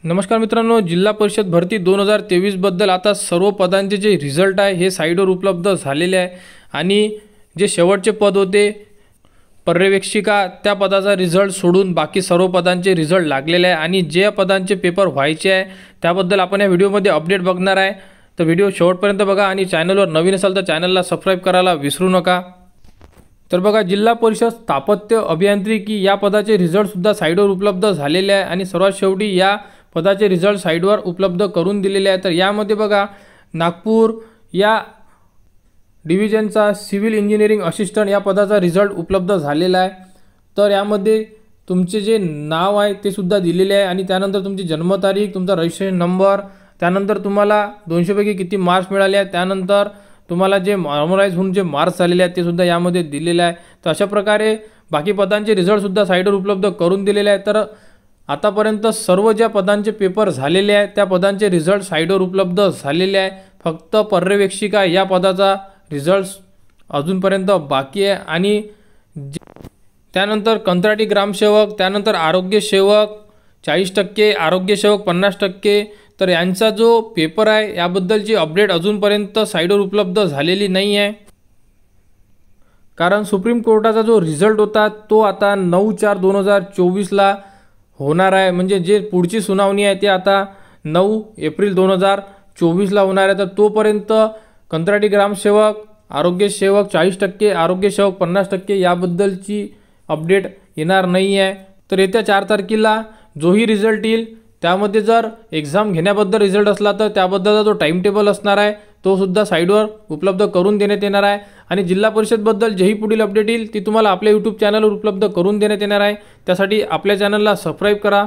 नमस्कार मित्रांनो, जिल्हा परिषद भरती 2023 बद्दल आता सर्व पदांचे जे रिझल्ट आहे हे साईटवर उपलब्ध झालेले आहे आणि जे शेवटचे पद होते पर्यवेक्षिका त्या पदाचा रिझल्ट सोडून बाकी सर्व पदांचे रिझल्ट लागलेले आहे आणि जे पदांचे पेपर व्हायचे आहे त्याबद्दल आपण या व्हिडिओमध्ये अपडेट बघणार आहे। तर व्हिडिओ शेवटपर्यंत बघा आणि चॅनलवर नवीन असाल तर चॅनलला सबस्क्राइब करायला विसरू नका। तर बघा, जिल्हा परिषद स्थापत्य अभियांत्रिकी या पदाचे रिझल्टसुद्धा साईटवर उपलब्ध झालेले आहे आणि सर्वात शेवटी या पदाचे रिझल्ट साईटवर उपलब्ध करून दिलेले आहे। तर यामध्ये बघा, नागपूर या डिव्हिजनचा सिव्हिल इंजिनिअरिंग असिस्टंट या पदाचा रिझल्ट उपलब्ध झालेला आहे। तर यामध्ये तुमचे जे नाव आहे ते सुद्धा दिलेले आहे आणि त्यानंतर तुमची जन्मतारीख, तुमचा रजिस्ट्रेशन नंबर, त्यानंतर तुम्हाला 200 पैकी किती मार्क्स मिळाले आहेत, त्यानंतर तुम्हाला जे नॉर्मलाइज होऊन जे मार्क्स आलेले आहेत ते सुद्धा यामध्ये दिलेले आहे। तर अशा प्रकारे बाकी पदांचे रिझल्टसुद्धा साईटवर उपलब्ध करून दिलेले आहेत। तर आतापर्यंत सर्व ज्या पदांचे पेपर झालेले आहेत त्या पदांचे रिझल्ट साईटवर उपलब्ध झालेले आहे। फक्त पर्यवेक्षिका या पदाचा रिझल्ट अजूनपर्यंत बाकी आहे आणि त्यानंतर कंत्राटी ग्रामसेवक, त्यानंतर आरोग्य सेवक 40%, आरोग्य सेवक 50%। तर यांचा जो पेपर आहे याबद्दलची अपडेट अजूनपर्यंत साईटवर उपलब्ध झालेली नाही आहे, कारण सुप्रीम कोर्टाचा जो रिझल्ट होता तो आता 9/4/2024ला होणार आहे। म्हणजे जे पुढची सुनावणी आहे ते आता 9 एप्रिल 2024ला होणार आहे। तर तोपर्यंत कंत्राटी ग्रामसेवक, आरोग्य सेवक 40%, आरोग्य सेवक 50% याबद्दलची अपडेट येणार नाही आहे। तर येत्या 4 तारखेला जोही रिझल्ट येईल त्यामध्ये जर एक्झाम घेण्याबद्दल रिझल्ट असला तर त्याबद्दलचा जो टाइम टेबल असणार आहे तो सुद्धा साईटवर उपलब्ध करून देण्यात येणार आहे आणि जिल्हा परिषदबद्दल जेही पुढील अपडेट येईल ती तुम्हाला आपल्या यूट्यूब चॅनलवर उपलब्ध करून देण्यात येणार आहे। त्यासाठी आपल्या चॅनलला सबस्क्राइब करा।